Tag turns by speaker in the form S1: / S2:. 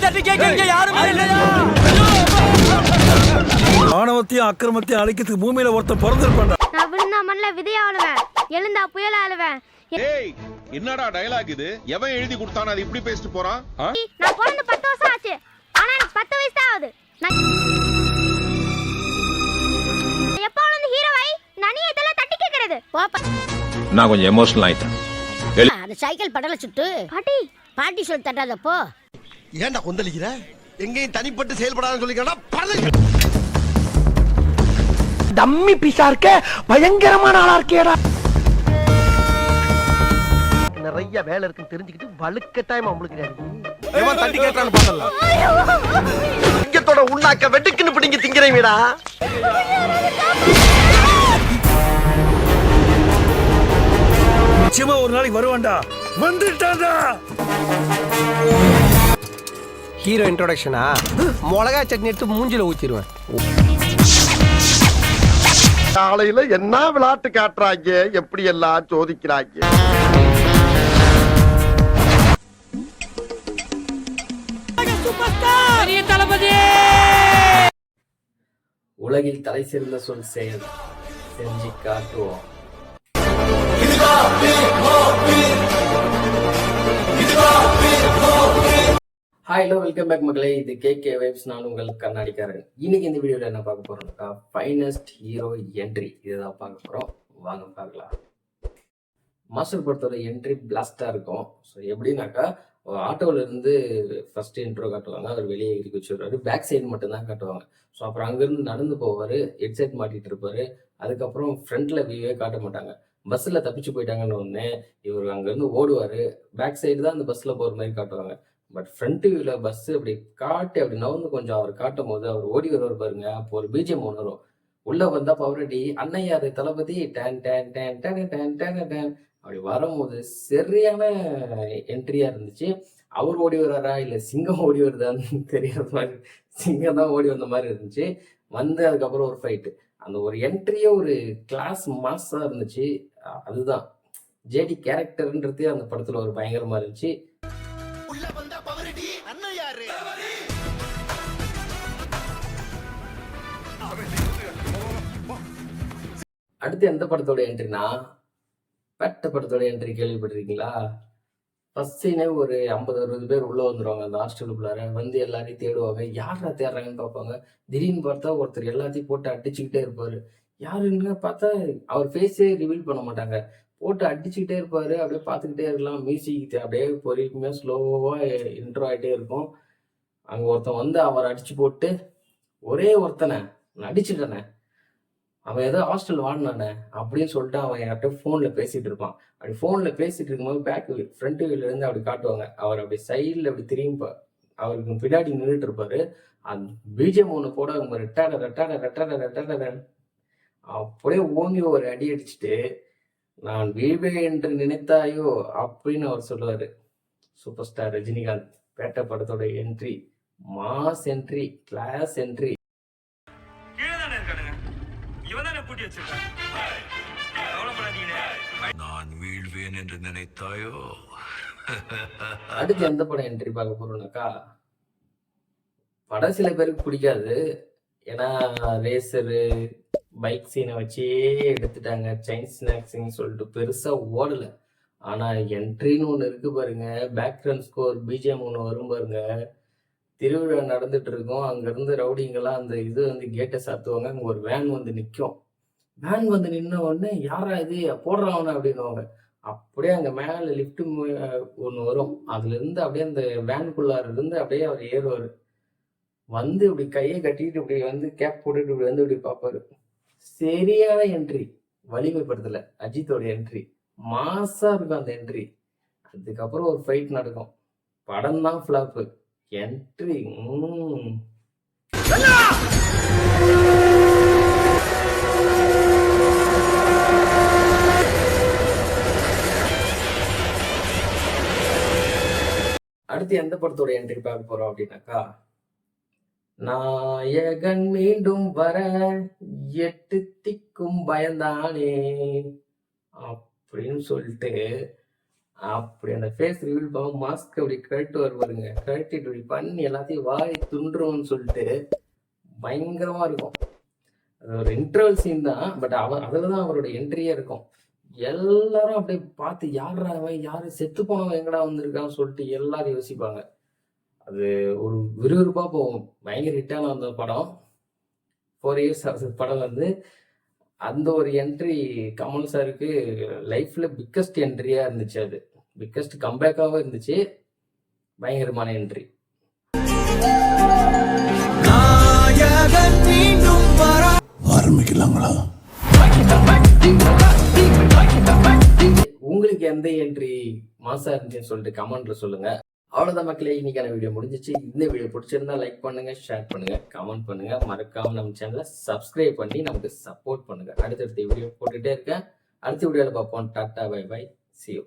S1: தட்டி கேட்க இங்க யாருமே இல்லையா?
S2: ஆணவத்தையும் அக்கிரமத்தையும் அழிக்கிறதுக்கு பூமியில ஒருத்தன் பிறந்திருப்பான்டா.
S3: நான் விழுந்தா மண்ணில் விதைய ஆளுவேன், எழுந்தா புயல ஆளுவேன்.
S4: ஏய் என்னடா டயலாக் இது? எவன் எழுதி கொடுத்தானே அது இப்படி பேசிட்டு போறான்?
S3: நான் பிறந்து 10 வருஷம் ஆச்சு, ஆனா எனக்கு 10 வயசு தான் ஆகுது. நான் எப்போ வந்து ஹீரோவை நனியை இதெல்லாம் தட்டி கேட்கறது?
S4: நான் கொஞ்சம் எமோஷனல் ஆயிட்டேன்.
S5: அந்த சைக்கிள் படல சுட்டு
S3: பாட்டி
S5: பாட்டி சொல்லி தட்டாதப்போ
S6: ஏன்டா கொந்தளிக்கிற? எங்கேயும் தனிப்பட்டு செயல்படாதுன்னு சொல்லிக்கடா படல.
S1: டம்மி பீஸா இருக்க, பயங்கரமான ஆளா இருக்கேடா.
S6: நிறைய வேலை இருக்குன்னு தெரிஞ்சுக்கிட்டு வலுக்கட்டாயமா உங்களுக்கு எவன் தட்டி கேட்டான்னு பாத்தலாம். இங்கத்தோட உண்ணாக்க வெட்டுக்குன்னு பிடிங்க திங்கிறீங்கடா.
S2: நிச்சயமா ஒரு நாளைக்கு வருவான்டா. வந்துட்டான்டா.
S1: ஹீரோ இன்ட்ரோடக்ஷனா? மிளகா சட்னி எடுத்து மூஞ்சில ஊத்திடுவேன்.
S6: காலையில என்ன விளையாட்டு காட்டுறாங்க, எப்படி எல்லாம் சோதிக்கிறாங்க.
S7: உலகில் தலை சிறந்த சொல் செயல், செஞ்சு காட்டுவோம். ஹலோ, வெல்கம் பேக் மக்களே. இது கேகே வைப்ஸ். நான் உங்கள் கண்ணாடிக்காரன். இன்னைக்கு இந்த வீடியோல என்ன பார்க்க போறோம்னாக்கா, ஃபைனஸ்ட் ஹீரோ என்ட்ரி இதுதான் பார்க்க போறோம். வாங்க பார்க்கலாம். மாஸ்டர் படத்தோட என்ட்ரி பிளாஸ்டா இருக்கும். ஸோ எப்படின்னாக்கா, ஆட்டோல இருந்து ஃபர்ஸ்ட் இன்ட்ரோ காட்டுவாங்க, அவர் வெளியே ஏறி வச்சுருவாரு, பேக் சைடு மட்டும் தான் காட்டுவாங்க. ஸோ அப்புறம் அங்கிருந்து நடந்து போவாரு, ஹெட்செட் மாட்டிட்டு இருப்பாரு. அதுக்கப்புறம் ஃப்ரண்ட்ல வியூவே காட்ட மாட்டாங்க. பஸ்ஸில் தப்பிச்சு போயிட்டாங்கன்னு ஒன்று இவர் அங்கேருந்து ஓடுவார். பேக் சைடு தான் அந்த பஸ்ஸில் போகிற மாதிரி காட்டுவாங்க. பட் ஃப்ரண்ட் வியூவில் பஸ் அப்படி காட்டி அப்படி நவுந்து கொஞ்சம் அவர் காட்டும் போது அவர் ஓடி வருவார் பாருங்க. அப்போ ஒரு பிஜிஎம் ஒன்று வரும். உள்ளே வந்தால் பவரடி அன்னையாரு தளபதி டேன் டேன் டேன் டேன் டேன் டேன் டேன் அப்படி வரும்போது சரியான என்ட்ரியாக இருந்துச்சு. அவர் ஓடி வர்றாரா இல்லை சிங்கம் ஓடி வருதான்னு தெரியாத மாதிரி, சிங்கம் தான் ஓடி வந்த மாதிரி இருந்துச்சு. வந்து அதுக்கப்புறம் ஒரு ஃபைட்டு, அந்த ஒரு என்ட்ரியே ஒரு கிளாஸ் மாஸாக இருந்துச்சு. அதுதான் ஜேடி கேரக்டர்ன்றதே அந்த படத்தில் ஒரு பயங்கரமாக இருந்துச்சு. அடுத்து எந்த படத்தோட என்ட்ரினா, பெட்ட படத்தோட என்ட்ரி கேள்விப்பட்டிருக்கீங்களா? ஃபர்ஸ்ட் சீனே ஒரு 50-60 பேர் உள்ள வந்துடுவாங்க அந்த ஹாஸ்டலுக்குள்ளார. வந்து எல்லாரையும் தேடுவாங்க, யாரா தேடுறாங்கன்னு பார்ப்பாங்க. திடீர்னு பார்த்தா ஒருத்தர் எல்லாத்தையும் போட்டு அடிச்சுக்கிட்டே இருப்பாரு. யாருன்னு பார்த்தா அவர் ஃபேஸே ரிவீல் பண்ண மாட்டாங்க, போட்டு அடிச்சுக்கிட்டே இருப்பாரு. அப்படியே பார்த்துக்கிட்டே இருக்கலாம். மியூசிக் அப்படியே பொறுமையாக ஸ்லோவாக இன்ட்ரோ ஆகிட்டே இருக்கும். அங்கே ஒருத்தன் வந்து அவர் அடிச்சு போட்டு, ஒரே ஒருத்தனை நான் அடிச்சுட்டேனே, அவன் ஏதோ ஹாஸ்டல் வாடினானே அப்படின்னு சொல்லிட்டு அவன் யார்கிட்ட ஃபோனில் பேசிகிட்டு இருப்பான். அப்படி ஃபோனில் பேசிகிட்டு இருக்கும்போது பேக் ஃப்ரண்ட் வியூலேருந்து அப்படி காட்டுவாங்க. அவர் அப்படி சைடில் அப்படி திரும்பி அவருக்கு பின்னாடி நின்றுட்டு இருப்பாரு. அந்த பிஜிஎம் ஒன்று போட அவங்க ரெட்டாட ரெட்டாட ரெட்டாட ரெட்டாட அப்படியே ஓங்கி ஒரு அடி அடிச்சுட்டு, நான் வீழ்வேன் என்று நினைத்தாயோ அப்படின்னு அவர் சொல்லுவார். சூப்பர் ஸ்டார் ரஜினிகாந்த் பேட்ட படத்தோட entry, mass entry, class entry.
S2: நான் வீழ்வேன் என்று நினைத்தாயோ.
S7: அடுத்து எந்த படம் என்ட்ரி பார்க்க போறோம்னாக்கா, படம் சில பேருக்கு பிடிக்காது. ஏன்னா ரேசரு பைக் சீனை வச்சே எடுத்துட்டாங்க, சைன் ஸ்நாக்ஸின்னு சொல்லிட்டு பெருசா ஓடல. ஆனா என்ட்ரின்னு ஒன்று இருக்கு பாருங்க, பேக்ரவுண்ட் ஸ்கோர் பிஜிஎம் ஒன்று வரும் பாருங்க. திருவிழா நடந்துட்டு இருக்கும், அங்கிருந்து ரவுடிங்கெல்லாம் அந்த இது வந்து கேட்டை சாத்துவாங்க. அங்கே ஒரு வேன் வந்து நிற்கும். வேன் வந்து நின்ன உடனே யாரா இது போடுறவன அப்படின்னுவாங்க. அப்படியே அங்கே மேலே லிஃப்ட் ஒன்று வரும், அதுல இருந்து அப்படியே அந்த வேனுக்குள்ளார இருந்து அப்படியே அவர் ஏறுவார். வந்து இப்படி கையை கட்டிட்டு இப்படி வந்து கேப் போட்டுட்டு இப்படி வந்து இப்படி பார்ப்பாரு. சரியான என்ட்ரி. வலிமை படத்துல அஜித்தோட என்ட்ரி மாசா இருக்கும் அந்த என்ட்ரி. அதுக்கப்புறம் ஒரு ஃபைட் நடக்கும். படம் தான் ஃபிளாப்பு, என்ட்ரி அடுத்து எந்த படத்தோட என்ட்ரி பார்க்க போறோம் அப்படின்னாக்கா, நாயகன் மீண்டும் வர 8 திக்கும் பயந்தானே அப்படின்னு சொல்லிட்டு அப்படி அந்த ஃபேஸ் ரிவீல் பார்க்க மாஸ்க் அப்படி கழட்டு வருவாருங்க. கழட்டிட்டு இப்படி பண்ணி எல்லாத்தையும் வாய் துண்டுரும்னு சொல்லிட்டு பயங்கரமா இருக்கும். அது ஒரு இன்டர்வல் சீன் தான், பட் அதில் தான் அவரோட என்ட்ரியே இருக்கும். எல்லாரும் அப்படியே பார்த்து யாரா அவன், யாரு செத்து போனவன் எங்கடா வந்திருக்கான்னு சொல்லிட்டு எல்லாரும் யோசிப்பாங்க. அது ஒரு விறுவிறுப்பாக போகும். பயங்கர ஹிட்டான அந்த படம். 4 years படம் வந்து அந்த ஒரு என்ட்ரி கமல் சாருக்கு லைஃப்ல பிக்கஸ்ட் என்ட்ரியா இருந்துச்சு. அது பிக்கஸ்ட் கம்பேக்காகவும் இருந்துச்சு. பயங்கரமான என்ட்ரி.
S2: ஆரம்பிக்கலாங்களா?
S7: உங்களுக்கு எந்த என்ட்ரி மாசா இருந்துச்சுன்னு சொல்லிட்டு கமெண்ட்ல சொல்லுங்க. அவ்வளவுதான் மக்களே, இன்னைக்கான வீடியோ முடிஞ்சிச்சு. இந்த வீடியோ பிடிச்சிருந்தா லைக் பண்ணுங்க, ஷேர் பண்ணுங்க, கமெண்ட் பண்ணுங்க. மறக்காம நம்ம சேனலை சப்ஸ்கிரைப் பண்ணி நமக்கு சப்போர்ட் பண்ணுங்க. அடுத்தடுத்த வீடியோ போட்டுட்டே இருக்கேன். அடுத்த வீடியோல பார்ப்போம். Tata, bye bye, see you.